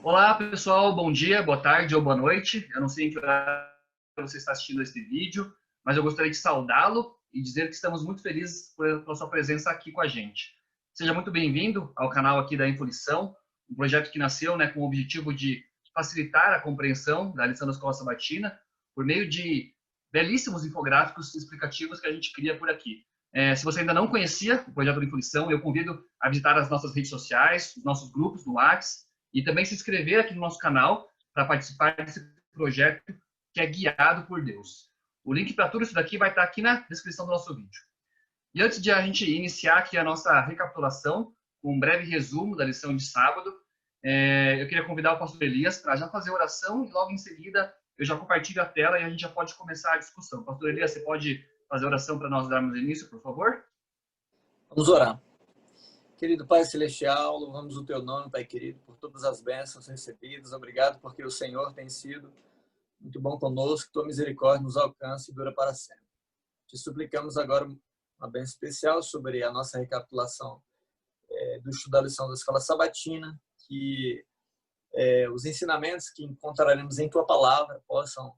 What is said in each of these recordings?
Olá, pessoal. Bom dia, boa tarde ou boa noite. Eu não sei em que horário você está assistindo este vídeo, mas eu gostaria de saudá-lo e dizer que estamos muito felizes pela sua presença aqui com a gente. Seja muito bem-vindo ao canal aqui da Infolição, um projeto que nasceu, com o objetivo de facilitar a compreensão da lição da Escola Sabatina por meio de belíssimos infográficos explicativos que a gente cria por aqui. Se você ainda não conhecia o projeto da Infolição, eu convido a visitar as nossas redes sociais, os nossos grupos no WhatsApp, e também se inscrever aqui no nosso canal para participar desse projeto que é guiado por Deus. O link para tudo isso daqui vai estar aqui na descrição do nosso vídeo. E antes de a gente iniciar aqui a nossa recapitulação, com um breve resumo da lição de sábado, eu queria convidar o pastor Elias para já fazer a oração e logo em seguida eu já compartilho a tela e a gente já pode começar a discussão. Pastor Elias, você pode fazer a oração para nós darmos início, por favor? Vamos orar. Querido Pai Celestial, louvamos o Teu nome, Pai querido, por todas as bênçãos recebidas. Obrigado porque o Senhor tem sido muito bom conosco, Tua misericórdia nos alcança e dura para sempre. Te suplicamos agora uma bênção especial sobre a nossa recapitulação do estudo da lição da Escola Sabatina, que os ensinamentos que encontraremos em Tua Palavra possam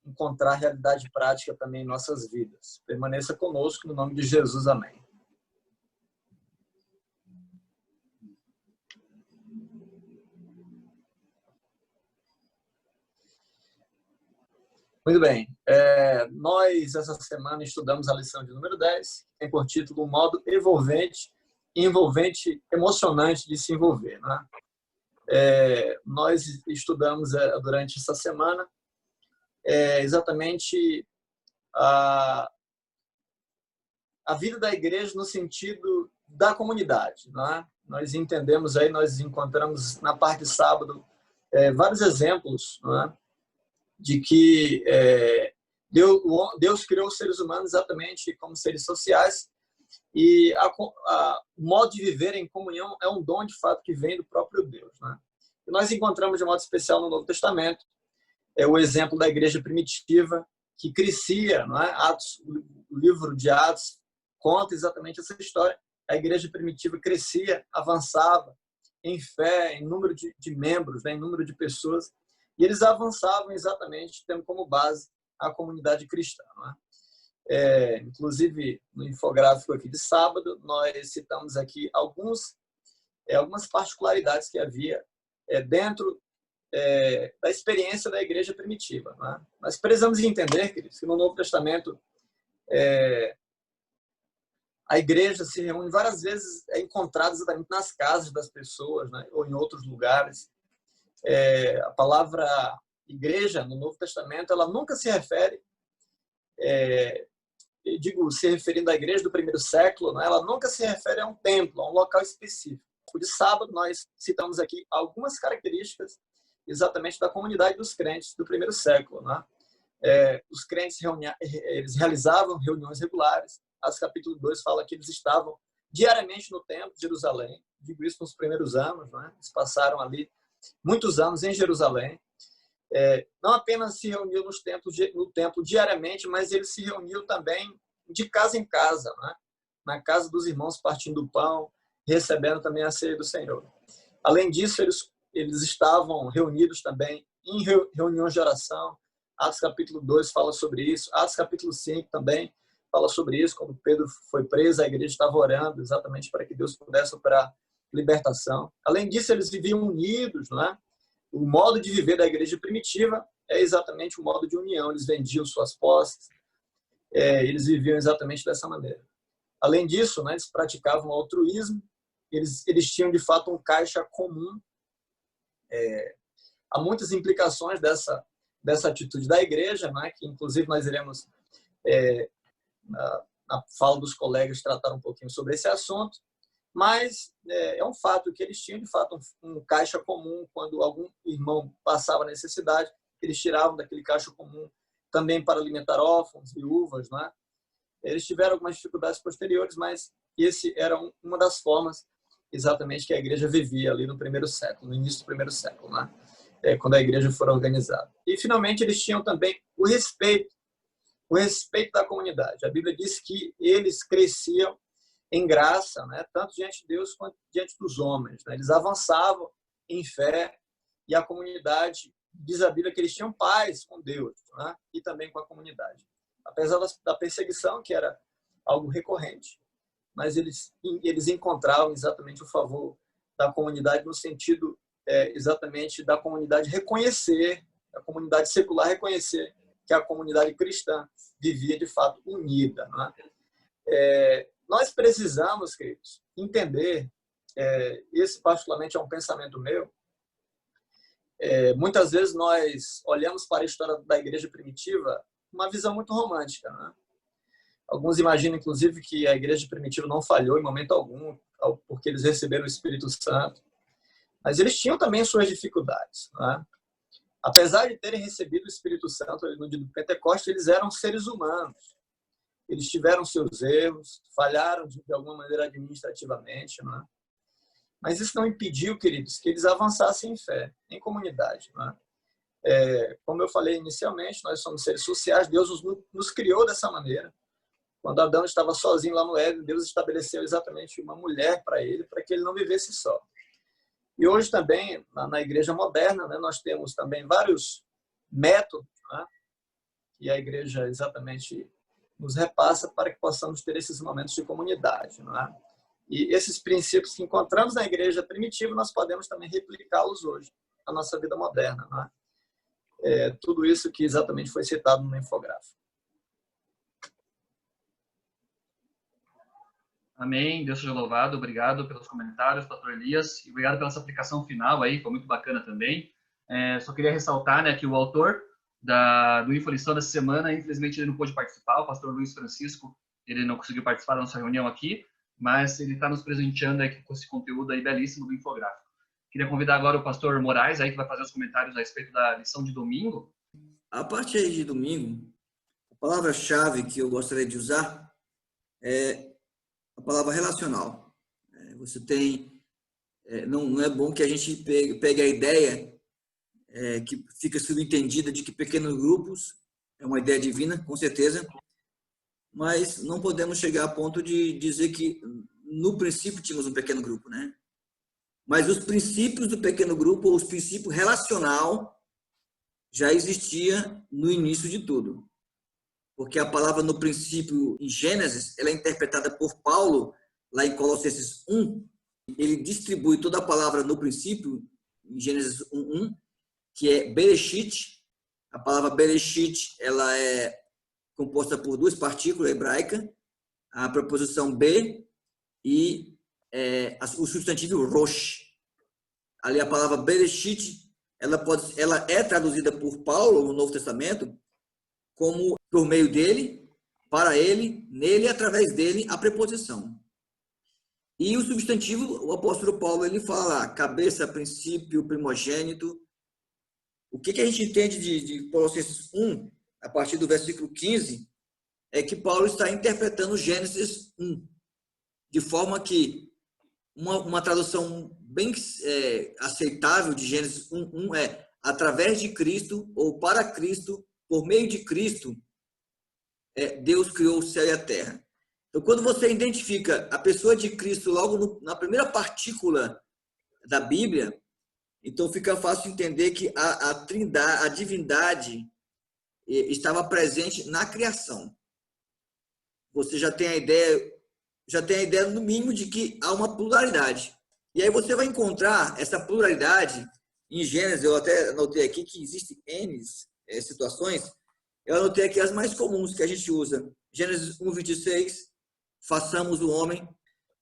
encontrar realidade prática também em nossas vidas. Permaneça conosco, no nome de Jesus. Amém. Muito bem. Nós, essa semana, estudamos a lição de número 10, que tem por título um modo envolvente emocionante de se envolver. Né? Nós estudamos durante essa semana exatamente a vida da igreja no sentido da comunidade. Né? Nós entendemos aí, nós encontramos na parte de sábado vários exemplos, né? De que Deus criou os seres humanos exatamente como seres sociais e o modo de viver em comunhão é um dom, de fato, que vem do próprio Deus. Né? E nós encontramos de modo especial no Novo Testamento o exemplo da igreja primitiva, que crescia. Não é? O livro de Atos conta exatamente essa história. A igreja primitiva crescia, avançava em fé, em número de membros, em número de pessoas, e eles avançavam exatamente tendo como base a comunidade cristã. Não é? Inclusive, no infográfico aqui de sábado, nós citamos aqui algumas particularidades que havia dentro da experiência da igreja primitiva. Não é? Nós precisamos entender, queridos, que no Novo Testamento a igreja se reúne várias vezes, encontrada exatamente nas casas das pessoas, né? Ou em outros lugares. A palavra igreja no Novo Testamento, ela nunca se refere, se referindo à igreja do primeiro século, né? Ela nunca se refere a um templo, a um local específico. De sábado, nós citamos aqui algumas características exatamente da comunidade dos crentes do primeiro século. Né? Os crentes eles realizavam reuniões regulares. Atos capítulo 2 fala que eles estavam diariamente no templo de Jerusalém. Digo isso nos primeiros anos, né? Eles passaram ali muitos anos em Jerusalém. Não apenas se reuniam no templo diariamente, mas eles se reuniam também de casa em casa, né? Na casa dos irmãos, partindo o pão, recebendo também a ceia do Senhor. Além disso, eles estavam reunidos também em reuniões de oração. Atos capítulo 2 fala sobre isso. Atos capítulo 5 também fala sobre isso. Quando Pedro foi preso, a igreja estava orando exatamente para que Deus pudesse operar libertação. Além disso, eles viviam unidos, né? O modo de viver da igreja primitiva é exatamente o modo de união. Eles vendiam suas posses, eles viviam exatamente dessa maneira. Além disso, né, eles praticavam o altruísmo, eles tinham de fato um caixa comum. Há muitas implicações dessa atitude da igreja, né, que inclusive nós iremos, na fala dos colegas, tratar um pouquinho sobre esse assunto. Mas é um fato que eles tinham, de fato, um caixa comum. Quando algum irmão passava necessidade, eles tiravam daquele caixa comum também para alimentar órfãos, viúvas. Né? Eles tiveram algumas dificuldades posteriores, mas esse era uma das formas exatamente que a igreja vivia ali no primeiro século, no início do primeiro século, né? Quando a igreja foi organizada. E, finalmente, eles tinham também o respeito da comunidade. A Bíblia diz que eles cresciam em graça, né? Tanto diante de Deus quanto diante dos homens. Né? Eles avançavam em fé e a comunidade diz a Bíblia que eles tinham paz com Deus, né? E também com a comunidade. Apesar da perseguição, que era algo recorrente, mas eles encontravam exatamente o favor da comunidade no sentido exatamente da comunidade reconhecer, a comunidade secular reconhecer que a comunidade cristã vivia de fato unida, né? Nós precisamos, queridos, entender, esse particularmente é um pensamento meu, muitas vezes nós olhamos para a história da igreja primitiva uma visão muito romântica, né? Alguns imaginam, inclusive, que a igreja primitiva não falhou em momento algum, porque eles receberam o Espírito Santo. Mas eles tinham também suas dificuldades, né? Apesar de terem recebido o Espírito Santo no dia do Pentecostes, eles eram seres humanos. Eles tiveram seus erros, falharam de alguma maneira administrativamente, né? Mas isso não impediu, queridos, que eles avançassem em fé, em comunidade, né? Como eu falei inicialmente, nós somos seres sociais, Deus nos criou dessa maneira. Quando Adão estava sozinho lá no Éden, Deus estabeleceu exatamente uma mulher para ele, para que ele não vivesse só. E hoje também, na igreja moderna, né, nós temos também vários métodos, né, que a igreja exatamente nos repassa para que possamos ter esses momentos de comunidade, né? E esses princípios que encontramos na igreja primitiva, nós podemos também replicá-los hoje, na nossa vida moderna, né? Tudo isso que exatamente foi citado no infográfico. Amém. Deus seja louvado. Obrigado pelos comentários, pastor Elias. E obrigado pela essa aplicação final aí, foi muito bacana também. Só queria ressaltar, né, que o autor do Infolição dessa semana, infelizmente ele não pôde participar, o pastor Luiz Francisco, ele não conseguiu participar da nossa reunião aqui, mas ele está nos presenteando aqui com esse conteúdo aí belíssimo do infográfico. Queria convidar agora o pastor Moraes, aí, que vai fazer os comentários a respeito da lição de domingo. A parte aí de domingo, a palavra-chave que eu gostaria de usar é a palavra relacional. Você tem... não é bom que a gente pegue a ideia que fica subentendida de que pequenos grupos é uma ideia divina, com certeza, mas não podemos chegar a ponto de dizer que no princípio tínhamos um pequeno grupo, né? Mas os princípios do pequeno grupo, ou os princípios relacional, já existia no início de tudo. Porque a palavra no princípio, em Gênesis, ela é interpretada por Paulo, lá em Colossenses 1, ele distribui toda a palavra no princípio, em Gênesis 1:1, que é Bereshit. A palavra Bereshit, ela é composta por duas partículas hebraicas, a preposição be e o substantivo rosh. Ali a palavra Bereshit, ela é traduzida por Paulo no Novo Testamento como por meio dele, para ele, nele, através dele, a preposição. E o substantivo, o apóstolo Paulo, ele fala cabeça, princípio, primogênito. O que a gente entende de Colossenses 1, a partir do versículo 15, é que Paulo está interpretando Gênesis 1, de forma que uma tradução bem aceitável de Gênesis 1:1 é através de Cristo, ou para Cristo, por meio de Cristo, Deus criou o céu e a terra. Então, quando você identifica a pessoa de Cristo logo na primeira partícula da Bíblia, então fica fácil entender que a Trindade, a divindade, estava presente na criação. Você já tem a ideia no mínimo de que há uma pluralidade. E aí você vai encontrar essa pluralidade em Gênesis. Eu até anotei aqui que existem N situações. Eu anotei aqui as mais comuns que a gente usa. Gênesis 1:26, façamos o homem.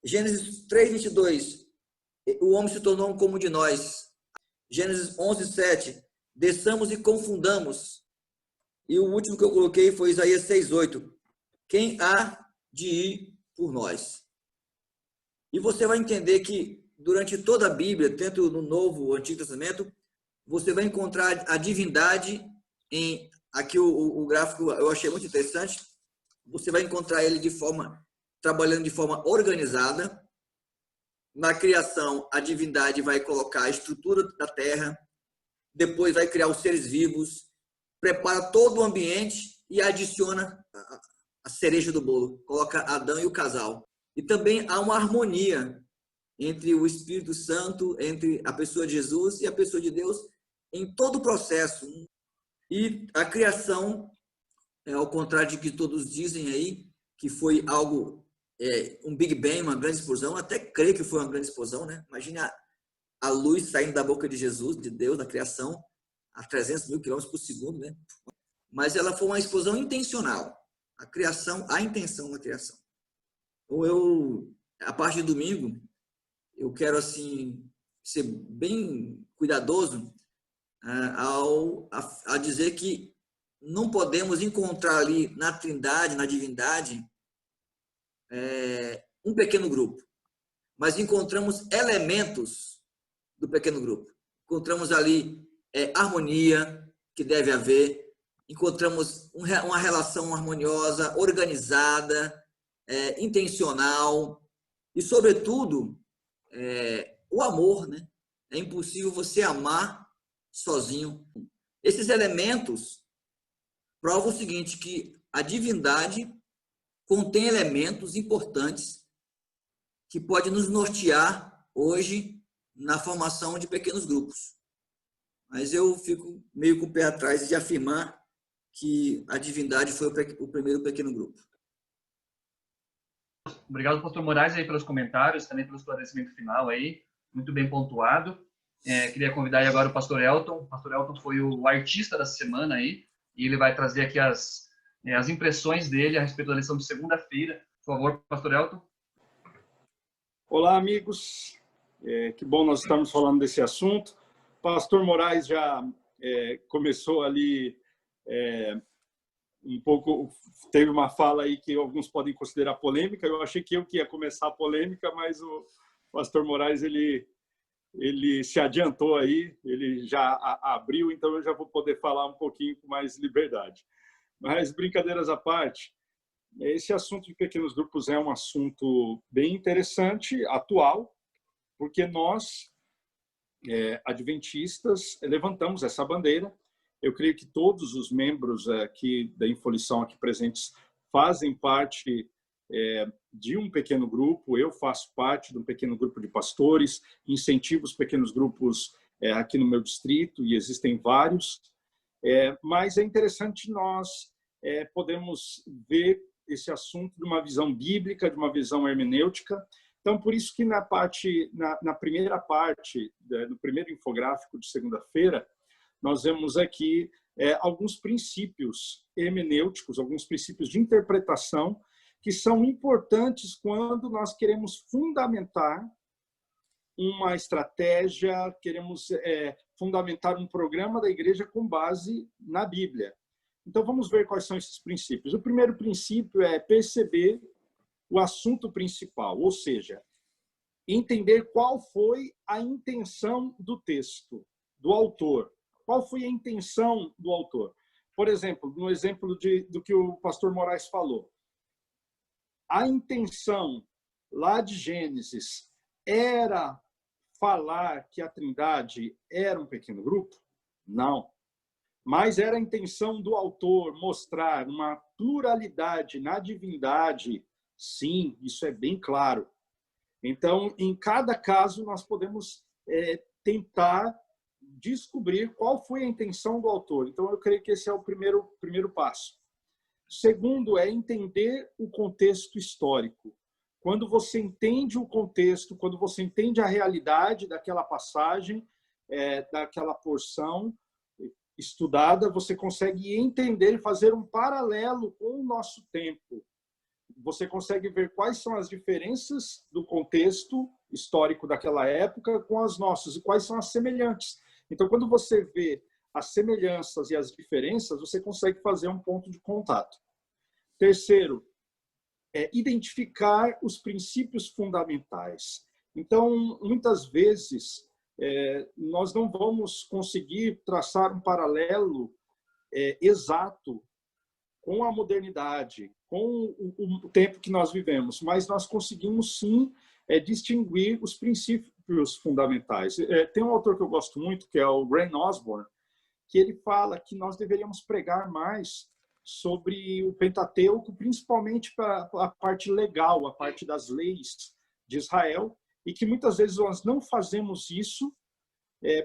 Gênesis 3:22, o homem se tornou um como de nós. Gênesis 11:7, desçamos e confundamos. E o último que eu coloquei foi Isaías 6:8, quem há de ir por nós? E você vai entender que durante toda a Bíblia, tanto no Novo ou Antigo Testamento, você vai encontrar a divindade em... Aqui o gráfico eu achei muito interessante. Você vai encontrar ele trabalhando de forma organizada. Na criação, a divindade vai colocar a estrutura da terra, depois vai criar os seres vivos, prepara todo o ambiente e adiciona a cereja do bolo, coloca Adão e o casal. E também há uma harmonia entre o Espírito Santo, entre a pessoa de Jesus e a pessoa de Deus, em todo o processo. E a criação, ao contrário de que todos dizem aí, que foi algo, um Big Bang, uma grande explosão, até creio que foi uma grande explosão, né? Imagina a luz saindo da boca de Jesus, de Deus, da criação, a 300 mil quilômetros por segundo, né? Mas ela foi uma explosão intencional. A criação, a intenção da criação. Então, a partir de domingo, eu quero, assim, ser bem cuidadoso a dizer que não podemos encontrar ali na Trindade, na divindade, um pequeno grupo, mas encontramos elementos do pequeno grupo. Encontramos ali harmonia, que deve haver, encontramos uma relação harmoniosa, organizada, intencional e, sobretudo, o amor, né? É impossível você amar sozinho. Esses elementos provam o seguinte, que a divindade contém elementos importantes que podem nos nortear hoje na formação de pequenos grupos. Mas eu fico meio com o pé atrás de afirmar que a divindade foi o primeiro pequeno grupo. Obrigado, pastor Moraes, aí pelos comentários, também pelo esclarecimento final aí, muito bem pontuado. Queria convidar aí agora o pastor Elton. O pastor Elton foi o artista da semana aí, e ele vai trazer aqui as impressões dele a respeito da lição de segunda-feira. Por favor, pastor Elton. Olá, amigos. Que bom nós estamos falando desse assunto. Pastor Moraes já começou ali um pouco, teve uma fala aí que alguns podem considerar polêmica. Eu achei que eu que ia começar a polêmica, mas o pastor Moraes ele se adiantou aí, ele já abriu, então eu já vou poder falar um pouquinho com mais liberdade. Mas, brincadeiras à parte, esse assunto de pequenos grupos é um assunto bem interessante, atual, porque nós, adventistas, levantamos essa bandeira. Eu creio que todos os membros aqui da Infolição aqui presentes fazem parte de um pequeno grupo. Eu faço parte de um pequeno grupo de pastores, incentivo os pequenos grupos aqui no meu distrito, e existem vários. Mas é interessante nós podemos ver esse assunto de uma visão bíblica, de uma visão hermenêutica. Então, por isso que na primeira parte, no primeiro infográfico de segunda-feira, nós vemos aqui alguns princípios hermenêuticos, alguns princípios de interpretação que são importantes quando nós queremos fundamentar uma estratégia, queremos fundamentar um programa da igreja com base na Bíblia. Então, vamos ver quais são esses princípios. O primeiro princípio é perceber o assunto principal, ou seja, entender qual foi a intenção do texto, do autor. Qual foi a intenção do autor? Por exemplo, no exemplo do que o pastor Moraes falou, a intenção lá de Gênesis era falar que a Trindade era um pequeno grupo? Não. Mas era a intenção do autor mostrar uma pluralidade na divindade? Sim, isso é bem claro. Então, em cada caso, nós podemos tentar descobrir qual foi a intenção do autor. Então, eu creio que esse é o primeiro passo. Segundo é entender o contexto histórico. Quando você entende o contexto, quando você entende a realidade daquela passagem, daquela porção estudada, você consegue entender e fazer um paralelo com o nosso tempo. Você consegue ver quais são as diferenças do contexto histórico daquela época com as nossas e quais são as semelhantes. Então, quando você vê as semelhanças e as diferenças, você consegue fazer um ponto de contato. Terceiro, identificar os princípios fundamentais. Então, muitas vezes, nós não vamos conseguir traçar um paralelo exato com a modernidade, com o tempo que nós vivemos, mas nós conseguimos, sim, distinguir os princípios fundamentais. Tem um autor que eu gosto muito, que é o Graham Osborne, que ele fala que nós deveríamos pregar mais sobre o Pentateuco, principalmente para a parte legal, a parte das leis de Israel, e que muitas vezes nós não fazemos isso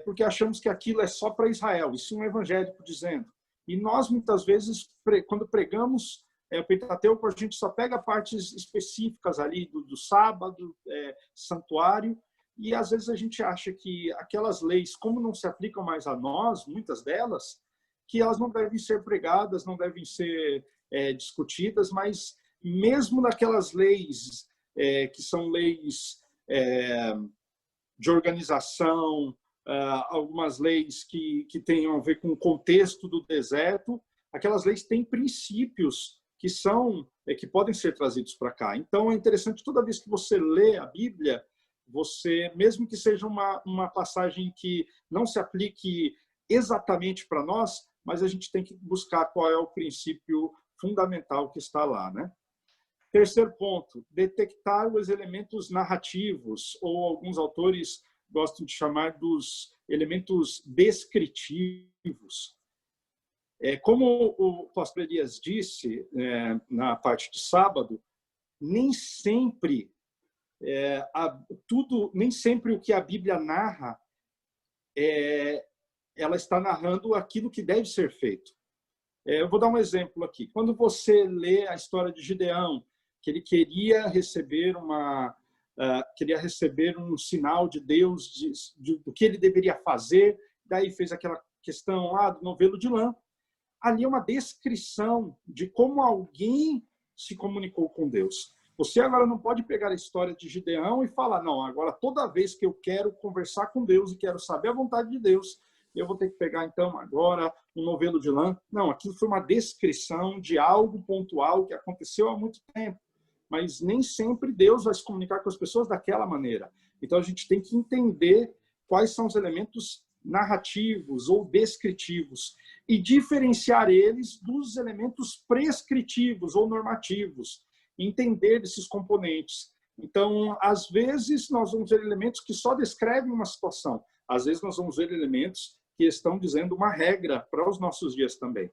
porque achamos que aquilo é só para Israel. Isso é um evangélico dizendo. E nós, muitas vezes, quando pregamos o Pentateuco, a gente só pega partes específicas ali do sábado, santuário, e às vezes a gente acha que aquelas leis, como não se aplicam mais a nós, muitas delas, que elas não devem ser pregadas, não devem ser discutidas, mas mesmo naquelas leis que são leis de organização, algumas leis que tenham a ver com o contexto do deserto, aquelas leis têm princípios que podem ser trazidos para cá. Então, é interessante, toda vez que você lê a Bíblia, você, mesmo que seja uma passagem que não se aplique exatamente para nós, mas a gente tem que buscar qual é o princípio fundamental que está lá, né? Terceiro ponto, detectar os elementos narrativos, ou alguns autores gostam de chamar dos elementos descritivos. Como o pastor Elias disse na parte de sábado, nem sempre nem sempre o que a Bíblia narra ela está narrando aquilo que deve ser feito. Eu vou dar um exemplo aqui. Quando você lê a história de Gideão, que ele queria receber um sinal de Deus do que ele deveria fazer, daí fez aquela questão lá do novelo de lã. Ali é uma descrição de como alguém se comunicou com Deus. Você agora não pode pegar a história de Gideão e falar, não, agora toda vez que eu quero conversar com Deus e quero saber a vontade de Deus, eu vou ter que pegar, então, agora um novelo de lã. Não, aquilo foi uma descrição de algo pontual que aconteceu há muito tempo. Mas nem sempre Deus vai se comunicar com as pessoas daquela maneira. Então, a gente tem que entender quais são os elementos narrativos ou descritivos e diferenciar eles dos elementos prescritivos ou normativos. Entender esses componentes. Então, às vezes, nós vamos ver elementos que só descrevem uma situação. Às vezes, nós vamos ver elementos que estão dizendo uma regra para os nossos dias também.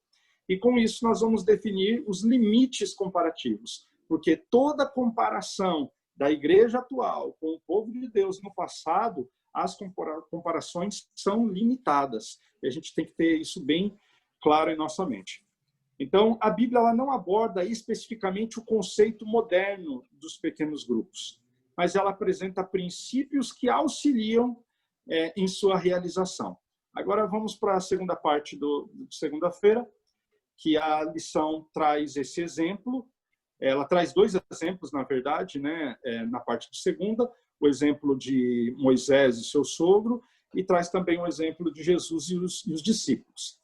E, com isso, nós vamos definir os limites comparativos. Porque toda comparação da igreja atual com o povo de Deus no passado, as comparações são limitadas. E a gente tem que ter isso bem claro em nossa mente. Então, a Bíblia ela não aborda especificamente o conceito moderno dos pequenos grupos, mas ela apresenta princípios que auxiliam em sua realização. Agora vamos para a segunda parte de segunda-feira, que a lição traz esse exemplo. Ela traz dois exemplos, na verdade, né? Na parte de segunda, o exemplo de Moisés e seu sogro, e traz também o exemplo de Jesus e os discípulos.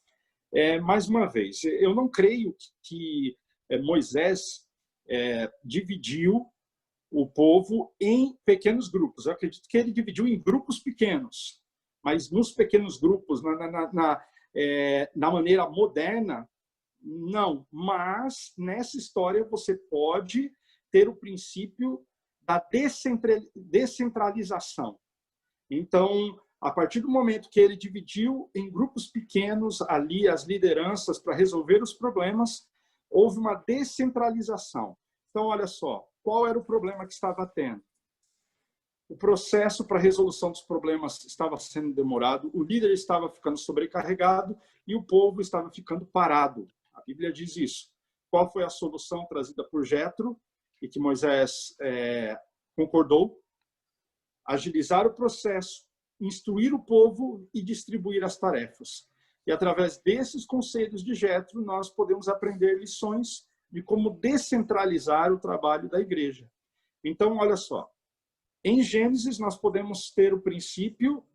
Mais uma vez, eu não creio que Moisés dividiu o povo em pequenos grupos. Eu acredito que ele dividiu em grupos pequenos, mas nos pequenos grupos, na maneira moderna, não. Mas nessa história você pode ter o princípio da descentralização. Então, a partir do momento que ele dividiu em grupos pequenos ali as lideranças para resolver os problemas, houve uma descentralização. Então, olha só, qual era o problema que estava tendo? O processo para a resolução dos problemas estava sendo demorado, o líder estava ficando sobrecarregado e o povo estava ficando parado. A Bíblia diz isso. Qual foi a solução trazida por Jetro e que Moisés concordou? Agilizar o processo, instruir o povo e distribuir as tarefas. E através desses conselhos de Jetro, nós podemos aprender lições de como descentralizar o trabalho da igreja. Então, olha só, em Gênesis nós podemos ter o princípio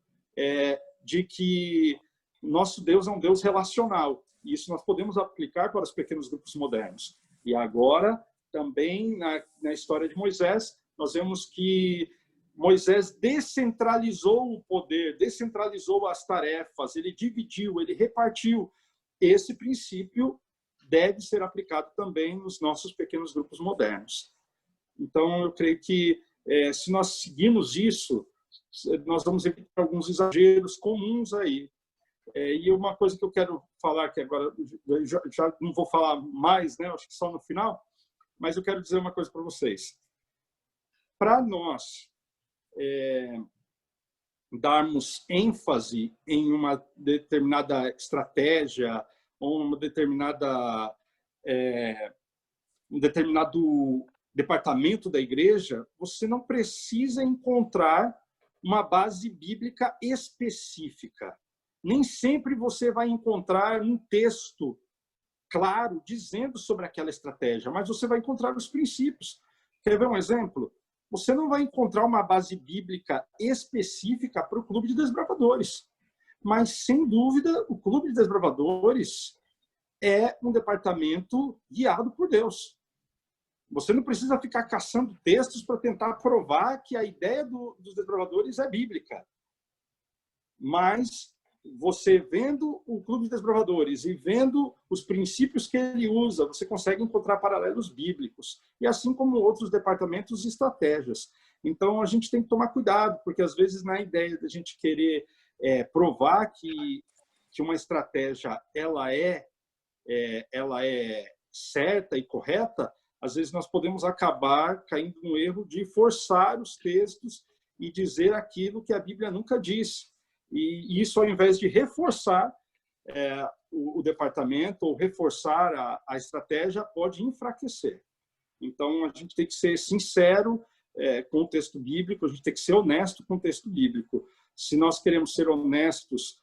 de que nosso Deus é um Deus relacional. E isso nós podemos aplicar para os pequenos grupos modernos. E agora, também na história de Moisés, nós vemos que Moisés descentralizou o poder, descentralizou as tarefas, ele dividiu, ele repartiu. Esse princípio deve ser aplicado também nos nossos pequenos grupos modernos. Então, eu creio que se nós seguirmos isso, nós vamos evitar alguns exageros comuns aí. E uma coisa que eu quero falar, que agora já não vou falar mais, né? Acho que só no final, mas eu quero dizer uma coisa para vocês. Para nós darmos ênfase em uma determinada estratégia ou uma determinada um determinado departamento da igreja, você não precisa encontrar uma base bíblica específica. Nem sempre você vai encontrar um texto claro dizendo sobre aquela estratégia, mas você vai encontrar os princípios. Quer ver um exemplo? Você não vai encontrar uma base bíblica específica para o Clube de Desbravadores. Mas, sem dúvida, o Clube de Desbravadores é um departamento guiado por Deus. Você não precisa ficar caçando textos para tentar provar que a ideia dos desbravadores é bíblica. Mas você vendo o Clube de Desbravadores e vendo os princípios que ele usa, você consegue encontrar paralelos bíblicos. E assim como outros departamentos e estratégias. Então, a gente tem que tomar cuidado, porque às vezes na ideia de a gente querer provar que uma estratégia ela é certa e correta, às vezes nós podemos acabar caindo no erro de forçar os textos e dizer aquilo que a Bíblia nunca disse. E isso, ao invés de reforçar o departamento ou reforçar a estratégia, pode enfraquecer. Então, a gente tem que ser sincero com o texto bíblico, a gente tem que ser honesto com o texto bíblico. Se nós queremos ser honestos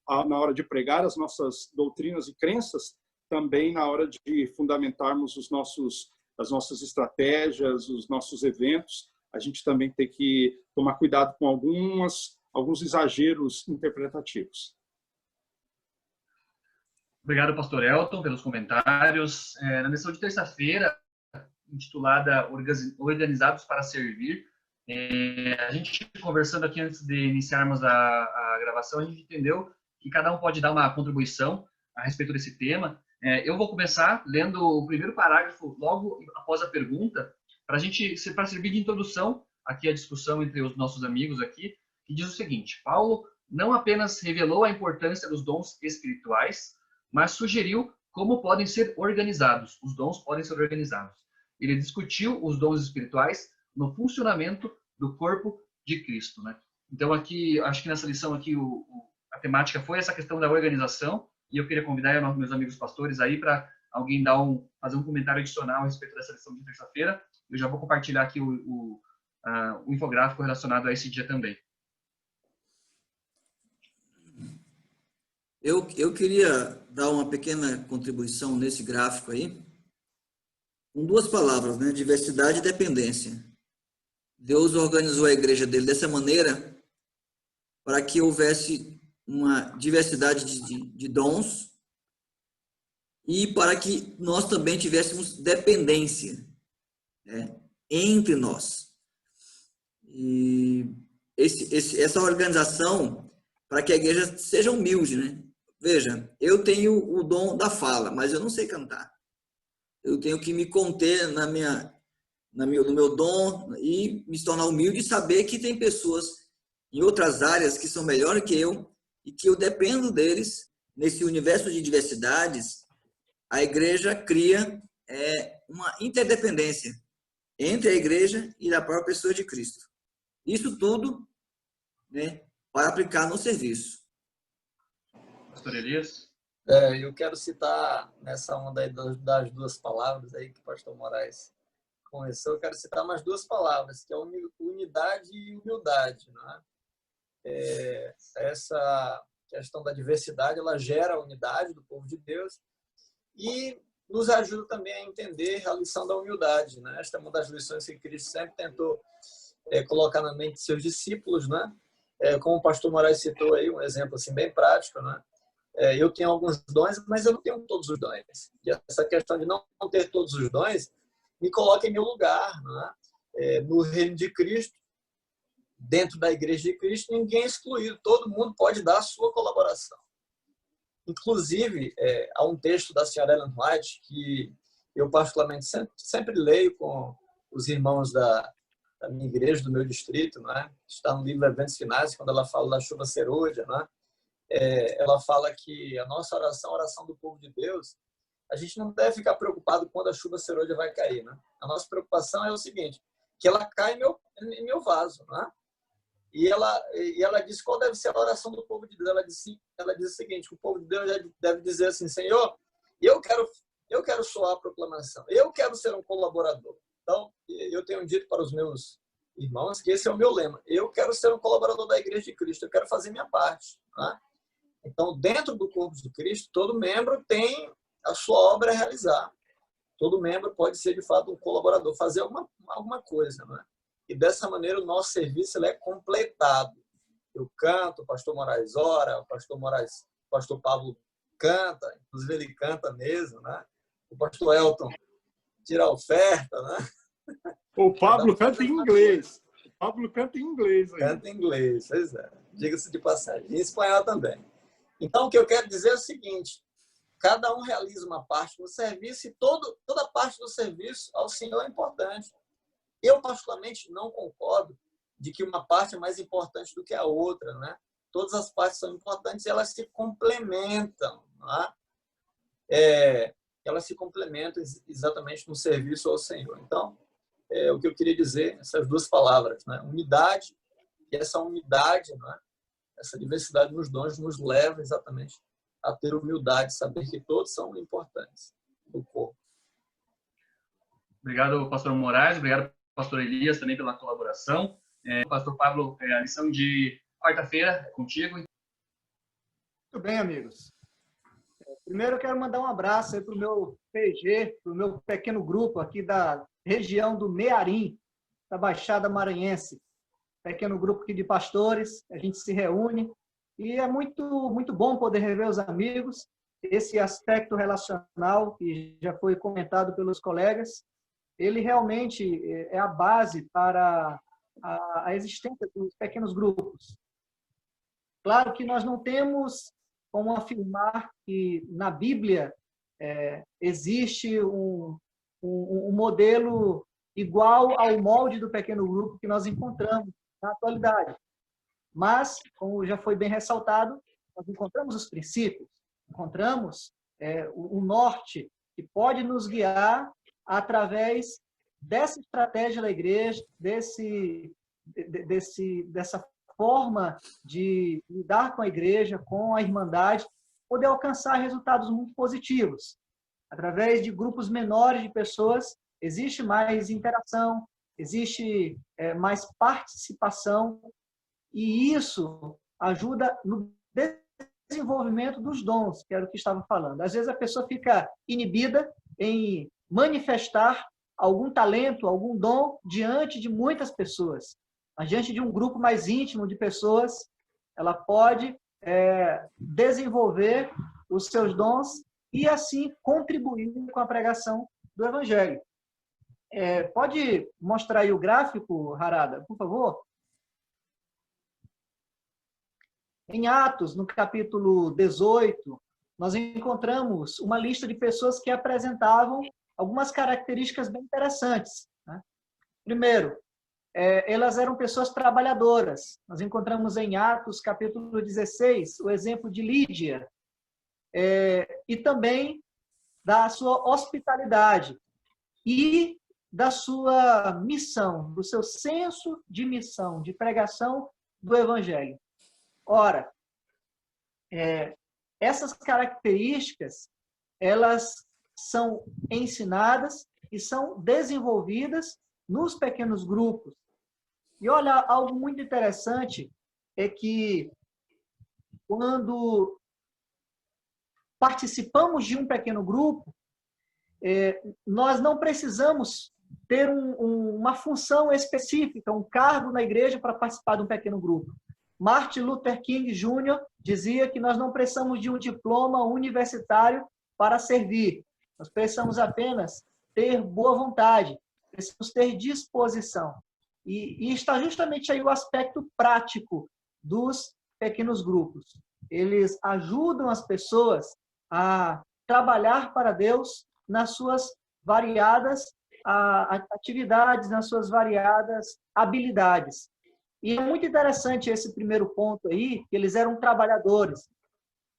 na hora de pregar as nossas doutrinas e crenças, também na hora de fundamentarmos as nossas estratégias, os nossos eventos, a gente também tem que tomar cuidado com alguns exageros interpretativos. Obrigado, pastor Elton, pelos comentários. Na lição de terça-feira, intitulada Organizados para Servir, a gente conversando aqui antes de iniciarmos a gravação, a gente entendeu que cada um pode dar uma contribuição a respeito desse tema. Eu vou começar lendo o primeiro parágrafo logo após a pergunta, para servir de introdução aqui à discussão entre os nossos amigos aqui, que diz o seguinte: Paulo não apenas revelou a importância dos dons espirituais, mas sugeriu como podem ser organizados. Os dons podem ser organizados. Ele discutiu os dons espirituais no funcionamento do corpo de Cristo, né? Então aqui, acho que nessa lição aqui a temática foi essa questão da organização, e eu queria convidar meus amigos pastores aí para alguém fazer um comentário adicional a respeito dessa lição de terça-feira. Eu já vou compartilhar aqui o infográfico relacionado a esse dia também. Eu queria dar uma pequena contribuição nesse gráfico aí, com duas palavras, né? Diversidade e dependência. Deus organizou a igreja dele dessa maneira para que houvesse uma diversidade de dons e para que nós também tivéssemos dependência, né, entre nós. E essa organização para que a igreja seja humilde, né? Veja, eu tenho o dom da fala, mas eu não sei cantar. Eu tenho que me conter no meu dom e me tornar humilde e saber que tem pessoas em outras áreas que são melhores que eu e que eu dependo deles. Nesse universo de diversidades, a igreja cria uma interdependência entre a igreja e a própria pessoa de Cristo. Isso tudo, né, para aplicar no serviço. Pastor Elias? Eu quero citar nessa onda aí das duas palavras aí que o pastor Moraes começou, eu quero citar mais duas palavras, que é unidade e humildade, né? Essa questão da diversidade, ela gera a unidade do povo de Deus e nos ajuda também a entender a lição da humildade, né? Esta é uma das lições que Cristo sempre tentou colocar na mente de seus discípulos, né? Como o pastor Moraes citou aí, um exemplo assim bem prático, né? Eu tenho alguns dons, mas eu não tenho todos os dons. E essa questão de não ter todos os dons me coloca em meu lugar, né? No reino de Cristo, dentro da igreja de Cristo, ninguém é excluído, todo mundo pode dar a sua colaboração. Inclusive, há um texto da senhora Ellen White que eu particularmente sempre leio com os irmãos da minha igreja, do meu distrito, né? Está no livro Eventos Finais, quando ela fala da chuva serôdia, né? Ela fala que a nossa oração, a oração do povo de Deus, a gente não deve ficar preocupado quando a chuva serôdia vai cair, né? A nossa preocupação é o seguinte, que ela cai em meu vaso, né? E ela disse qual deve ser a oração do povo de Deus. Ela disse o seguinte: o povo de Deus deve dizer assim: Senhor, eu quero soar a proclamação, eu quero ser um colaborador. Então, eu tenho dito para os meus irmãos que esse é o meu lema: eu quero ser um colaborador da Igreja de Cristo, eu quero fazer minha parte. Né? Então, dentro do corpo de Cristo, todo membro tem a sua obra a realizar. Todo membro pode ser, de fato, um colaborador, fazer alguma coisa. Né? E dessa maneira o nosso serviço ele é completado. Eu canto, o pastor Moraes ora, o pastor Pablo canta, inclusive ele canta mesmo, né? O pastor Elton tira a oferta, né? O Pablo canta em inglês. O Pablo canta em inglês. Aí. Canta em inglês, pois é. Diga-se de passagem. Em espanhol também. Então, o que eu quero dizer é o seguinte: cada um realiza uma parte no serviço e toda parte do serviço ao Senhor é importante. Eu, particularmente, não concordo de que uma parte é mais importante do que a outra. Né? Todas as partes são importantes e elas se complementam. Né? Elas se complementam exatamente no serviço ao Senhor. Então, o que eu queria dizer, essas duas palavras, né? Unidade, e essa unidade, né? Essa diversidade nos dons nos leva exatamente a ter humildade, saber que todos são importantes do corpo. Obrigado, pastor Moraes. Obrigado, pastor Elias, também pela colaboração. Pastor Pablo, a lição de quarta-feira é contigo. Muito bem, amigos. Primeiro, eu quero mandar um abraço para o meu PG, para o meu pequeno grupo aqui da região do Mearim, da Baixada Maranhense. Pequeno grupo aqui de pastores, a gente se reúne e é muito, muito bom poder rever os amigos. Esse aspecto relacional, que já foi comentado pelos colegas, ele realmente é a base para a existência dos pequenos grupos. Claro que nós não temos como afirmar que na Bíblia existe um modelo igual ao molde do pequeno grupo que nós encontramos na atualidade. Mas, como já foi bem ressaltado, nós encontramos os princípios, encontramos o norte que pode nos guiar através dessa estratégia da igreja, dessa forma de lidar com a igreja, com a irmandade, poder alcançar resultados muito positivos. Através de grupos menores de pessoas, existe mais interação, existe mais participação, e isso ajuda no desenvolvimento dos dons, que era o que estava falando. Às vezes a pessoa fica inibida em manifestar algum talento, algum dom diante de muitas pessoas. Mas diante de um grupo mais íntimo de pessoas, ela pode desenvolver os seus dons e assim contribuir com a pregação do Evangelho. Pode mostrar aí o gráfico, Harada, por favor? Em Atos, no capítulo 18, nós encontramos uma lista de pessoas que apresentavam algumas características bem interessantes. Né? Primeiro, elas eram pessoas trabalhadoras. Nós encontramos em Atos, capítulo 16, o exemplo de Lídia, e também da sua hospitalidade e da sua missão, do seu senso de missão, de pregação do Evangelho. Ora, essas características, elas são ensinadas e são desenvolvidas nos pequenos grupos. E olha, algo muito interessante é que quando participamos de um pequeno grupo, nós não precisamos ter uma função específica, um cargo na igreja para participar de um pequeno grupo. Martin Luther King Jr. dizia que nós não precisamos de um diploma universitário para servir. Nós precisamos apenas ter boa vontade, precisamos ter disposição. E está justamente aí o aspecto prático dos pequenos grupos. Eles ajudam as pessoas a trabalhar para Deus nas suas variadas atividades, nas suas variadas habilidades. E é muito interessante esse primeiro ponto aí, que eles eram trabalhadores.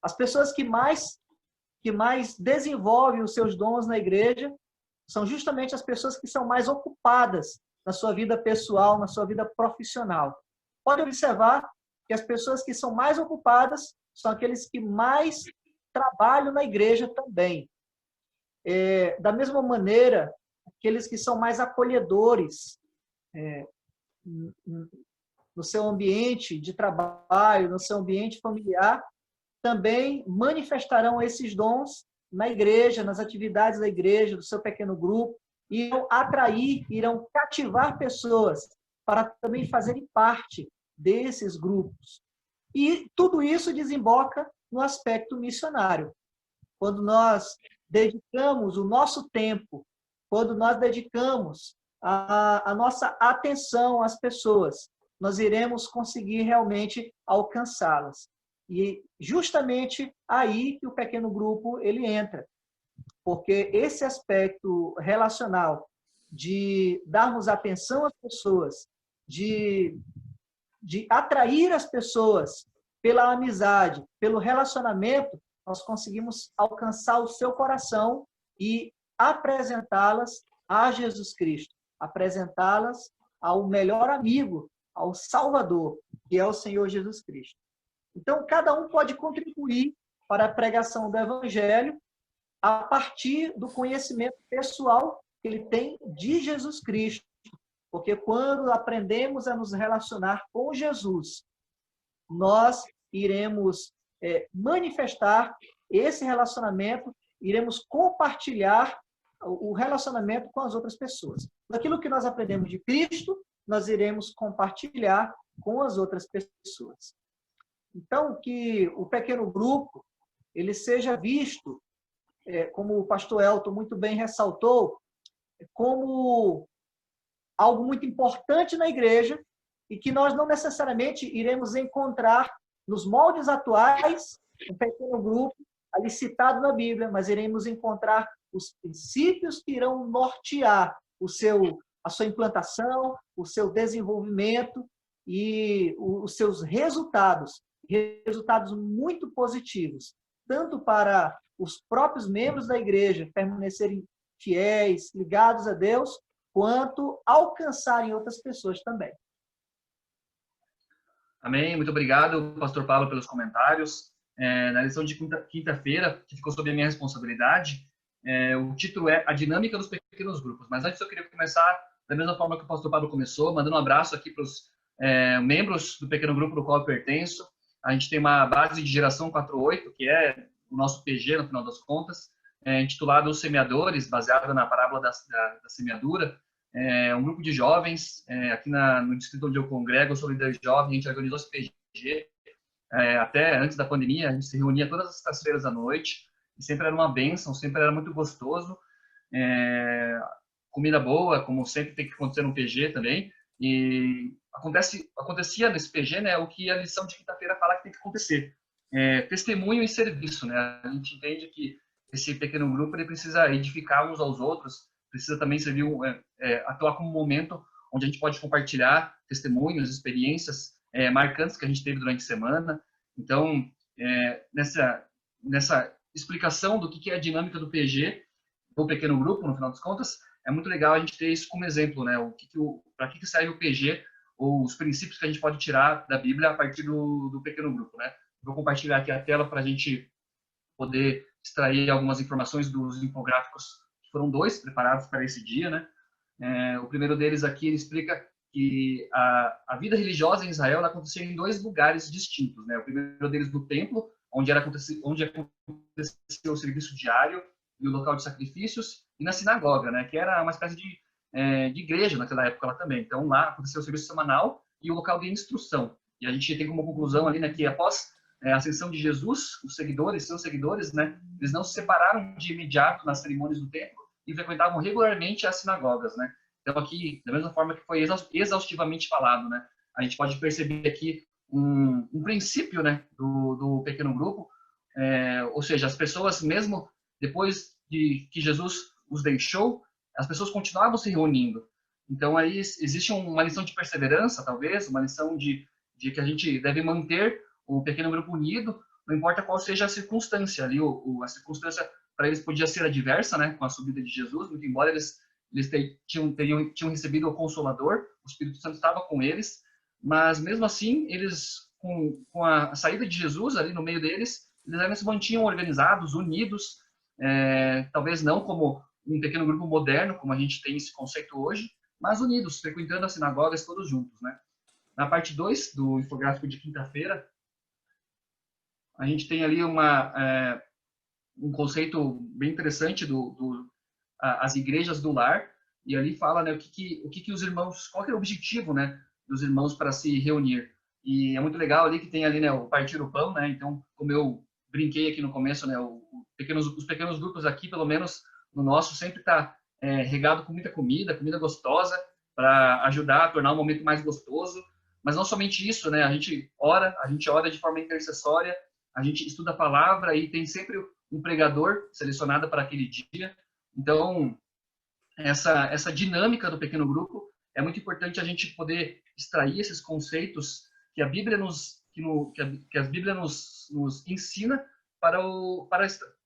As pessoas que mais desenvolvem os seus dons na igreja são justamente as pessoas que são mais ocupadas na sua vida pessoal, na sua vida profissional. pode observar que as pessoas que são mais ocupadas são aqueles que mais trabalham na igreja também. Da mesma maneira, aqueles que são mais acolhedores no seu ambiente de trabalho, no seu ambiente familiar, também manifestarão esses dons na igreja, nas atividades da igreja, do seu pequeno grupo, e irão atrair, irão cativar pessoas para também fazerem parte desses grupos. E tudo isso desemboca no aspecto missionário. Quando nós dedicamos o nosso tempo, quando nós dedicamos a nossa atenção às pessoas, nós iremos conseguir realmente alcançá-las. E justamente aí que o pequeno grupo ele entra, porque esse aspecto relacional de darmos atenção às pessoas, de atrair as pessoas pela amizade, pelo relacionamento, nós conseguimos alcançar o seu coração e apresentá-las a Jesus Cristo, apresentá-las ao melhor amigo, ao Salvador, que é o Senhor Jesus Cristo. Então, cada um pode contribuir para a pregação do Evangelho a partir do conhecimento pessoal que ele tem de Jesus Cristo. Porque quando aprendemos a nos relacionar com Jesus, nós iremos manifestar esse relacionamento, iremos compartilhar o relacionamento com as outras pessoas. Daquilo que nós aprendemos de Cristo, nós iremos compartilhar com as outras pessoas. Então, que o pequeno grupo ele seja visto, como o pastor Elton muito bem ressaltou, como algo muito importante na igreja e que nós não necessariamente iremos encontrar nos moldes atuais um pequeno grupo ali citado na Bíblia, mas iremos encontrar os princípios que irão nortear a sua implantação, o seu desenvolvimento e os seus resultados muito positivos, tanto para os próprios membros da igreja permanecerem fiéis, ligados a Deus, quanto alcançarem outras pessoas também. Amém. Muito obrigado, pastor Paulo, pelos comentários. Na lição de quinta-feira, que ficou sob a minha responsabilidade, o título é A Dinâmica dos Pequenos Grupos. Mas antes eu queria começar da mesma forma que o pastor Paulo começou, mandando um abraço aqui para os membros do pequeno grupo do qual eu pertenço. A gente tem uma base de geração 48, que é o nosso PG, no final das contas, intitulado Os Semeadores, baseado na parábola da semeadura. Um grupo de jovens, aqui no distrito onde eu congrego, eu sou líder jovem, a gente organizou esse PG, até antes da pandemia, a gente se reunia todas as sextas-feiras à noite, e sempre era uma bênção, sempre era muito gostoso, comida boa, como sempre tem que acontecer no PG também, e acontecia nesse PG, né, o que a lição de quinta-feira fala que tem que acontecer, testemunho e serviço, né, a gente entende que esse pequeno grupo ele precisa edificar uns aos outros, precisa também servir, atuar como um momento onde a gente pode compartilhar testemunhos, experiências marcantes que a gente teve durante a semana. Então, nessa explicação do que é a dinâmica do PG, do pequeno grupo, no final das contas, é muito legal a gente ter isso como exemplo, né? Para que serve o PG, ou os princípios que a gente pode tirar da Bíblia a partir do pequeno grupo, né? Vou compartilhar aqui a tela para a gente poder extrair algumas informações dos infográficos, que foram 2 preparados para esse dia, né? O primeiro deles aqui, ele explica que a vida religiosa em Israel acontecia em 2 lugares distintos, né? O primeiro deles no templo, onde acontecia o serviço diário e o local de sacrifícios, e na sinagoga, né? Que era uma espécie de igreja naquela época lá também. Então lá acontecia o serviço semanal e o local de instrução. E a gente tem como conclusão ali, né, que após a ascensão de Jesus, seus seguidores, né, eles não se separaram de imediato nas cerimônias do templo e frequentavam regularmente as sinagogas, né? Então aqui, da mesma forma que foi exaustivamente falado, né, a gente pode perceber aqui um princípio, né, do pequeno grupo, ou seja, as pessoas mesmo depois de que Jesus os deixou, as pessoas continuavam se reunindo. Então aí existe uma lição de perseverança, talvez, uma lição de que a gente deve manter o pequeno grupo unido, não importa qual seja a circunstância ali, a circunstância para eles podia ser adversa, né, com a subida de Jesus, muito embora eles tinham recebido o Consolador, o Espírito Santo estava com eles, mas mesmo assim, eles, com a saída de Jesus ali no meio deles, eles ainda se mantinham organizados, unidos, talvez não como um pequeno grupo moderno, como a gente tem esse conceito hoje, mas unidos, frequentando as sinagogas todos juntos, né? Na parte 2 do infográfico de quinta-feira, a gente tem ali um conceito bem interessante as igrejas do lar, e ali fala, né, o que os irmãos, qual que é o objetivo, né, dos irmãos para se reunir. E é muito legal ali que tem ali, né, o partir o pão, né? Então, como eu brinquei aqui no começo, né, os pequenos grupos aqui, pelo menos no nosso, sempre está regado com muita comida gostosa, para ajudar a tornar o momento mais gostoso. Mas não somente isso, né? A gente ora de forma intercessória, a gente estuda a palavra e tem sempre um pregador selecionado para aquele dia. Então, essa dinâmica do pequeno grupo é muito importante a gente poder extrair esses conceitos que a Bíblia que a Bíblia nos ensina para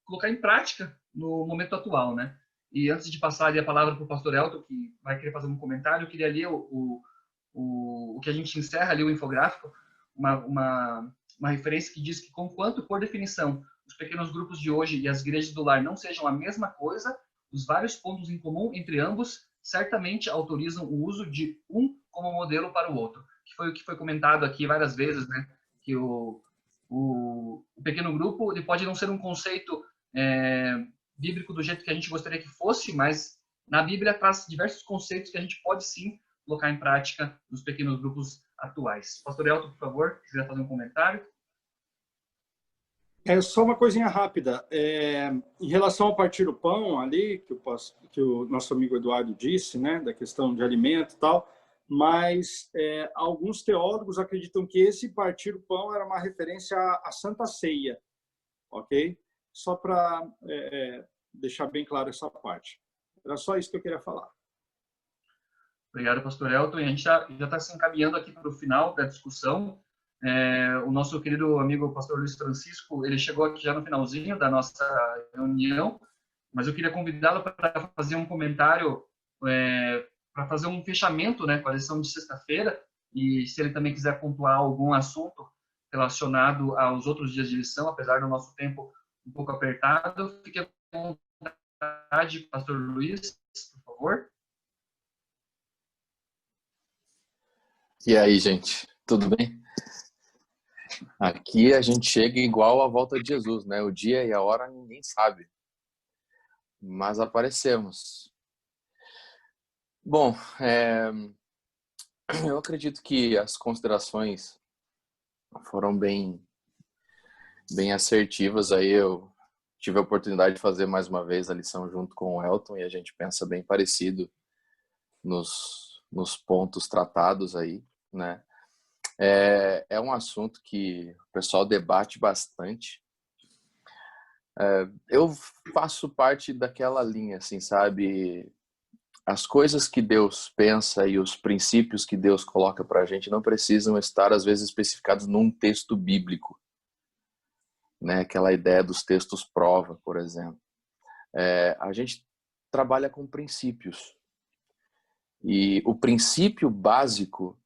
colocar em prática no momento atual, né? E antes de passar ali a palavra para o pastor Elton, que vai querer fazer um comentário, eu queria ler o que a gente encerra ali o infográfico, uma referência que diz que, conquanto, por definição, os pequenos grupos de hoje e as igrejas do lar não sejam a mesma coisa, os vários pontos em comum entre ambos certamente autorizam o uso de um como modelo para o outro, que foi o que foi comentado aqui várias vezes, né? Que o pequeno grupo ele pode não ser um conceito bíblico do jeito que a gente gostaria que fosse, mas na Bíblia traz diversos conceitos que a gente pode sim colocar em prática nos pequenos grupos atuais. Pastor Elton, por favor, se quiser fazer um comentário. Só uma coisinha rápida. Em relação ao partir o pão ali, que o nosso amigo Eduardo disse, né, da questão de alimento e tal, mas alguns teólogos acreditam que esse partir o pão era uma referência à Santa Ceia, ok? Só para deixar bem claro essa parte. Era só isso que eu queria falar. Obrigado, pastor Elton. E a gente já está se encaminhando aqui para o final da discussão. O nosso querido amigo pastor Luiz Francisco, ele chegou aqui já no finalzinho da nossa reunião, mas eu queria convidá-lo para fazer um comentário, para fazer um fechamento, né, com a lição de sexta-feira, e se ele também quiser pontuar algum assunto relacionado aos outros dias de lição, apesar do nosso tempo um pouco apertado, fique à vontade, pastor Luiz, por favor. E aí, gente, tudo bem? Aqui a gente chega igual à volta de Jesus, né? O dia e a hora ninguém sabe, mas aparecemos. Bom, eu acredito que as considerações foram bem assertivas. Aí eu tive a oportunidade de fazer mais uma vez a lição junto com o Elton e a gente pensa bem parecido nos pontos tratados aí, né? É um assunto que o pessoal debate bastante. Eu faço parte daquela linha, assim, sabe? As coisas que Deus pensa e os princípios que Deus coloca para a gente não precisam estar, às vezes, especificados num texto bíblico, né? Aquela ideia dos textos prova, por exemplo. A gente trabalha com princípios. E o princípio básico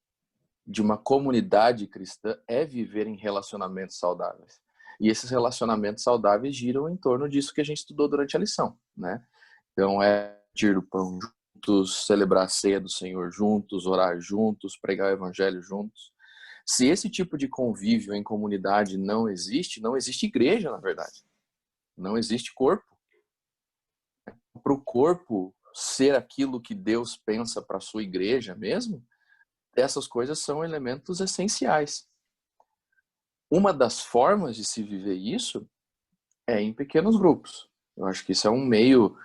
de uma comunidade cristã é viver em relacionamentos saudáveis. E esses relacionamentos saudáveis giram em torno disso que a gente estudou durante a lição, né? Então, partir o pão juntos, celebrar a ceia do Senhor juntos, orar juntos, pregar o evangelho juntos. Se esse tipo de convívio em comunidade não existe igreja, na verdade. Não existe corpo. Para o corpo ser aquilo que Deus pensa para a sua igreja mesmo, essas coisas são elementos essenciais. Uma das formas de se viver isso é em pequenos grupos. Eu acho que isso é um meio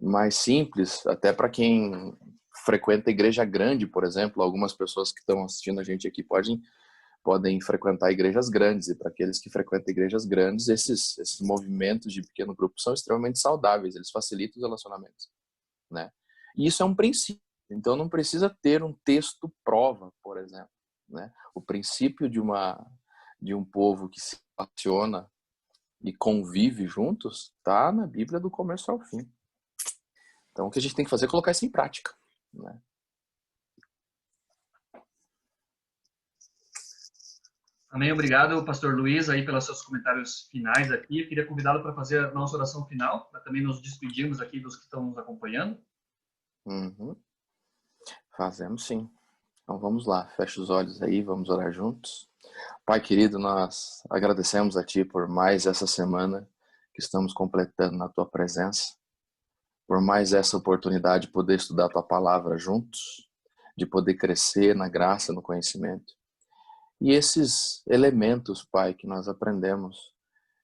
mais simples, até para quem frequenta igreja grande, por exemplo. Algumas pessoas que estão assistindo a gente aqui podem frequentar igrejas grandes, e para aqueles que frequentam igrejas grandes, esses movimentos de pequeno grupo são extremamente saudáveis, eles facilitam os relacionamentos, né? E isso é um princípio. Então, não precisa ter um texto prova, por exemplo, né? O princípio de um povo que se relaciona e convive juntos está na Bíblia do começo ao fim. Então, o que a gente tem que fazer é colocar isso em prática, né? Amém. Obrigado, pastor Luiz, aí pelos seus comentários finais aqui. Eu queria convidá-lo para fazer a nossa oração final, para também nos despedirmos aqui dos que estão nos acompanhando. Uhum. Fazemos sim. Então vamos lá, fecha os olhos aí, vamos orar juntos. Pai querido, nós agradecemos a Ti por mais essa semana que estamos completando na Tua presença, por mais essa oportunidade de poder estudar a Tua palavra juntos, de poder crescer na graça, no conhecimento. E esses elementos, Pai, que nós aprendemos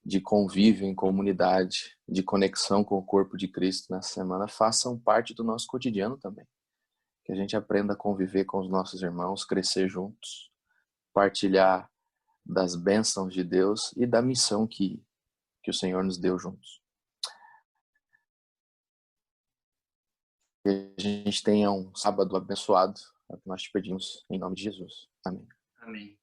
de convívio em comunidade, de conexão com o corpo de Cristo nessa semana, façam parte do nosso cotidiano também. Que a gente aprenda a conviver com os nossos irmãos, crescer juntos, partilhar das bênçãos de Deus e da missão que o Senhor nos deu juntos. Que a gente tenha um sábado abençoado, é o que nós te pedimos, em nome de Jesus. Amém. Amém.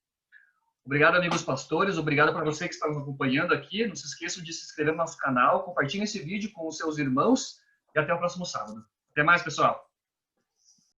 Obrigado, amigos pastores. Obrigado para você que está nos acompanhando aqui. Não se esqueçam de se inscrever no nosso canal, compartilhem esse vídeo com os seus irmãos e até o próximo sábado. Até mais, pessoal.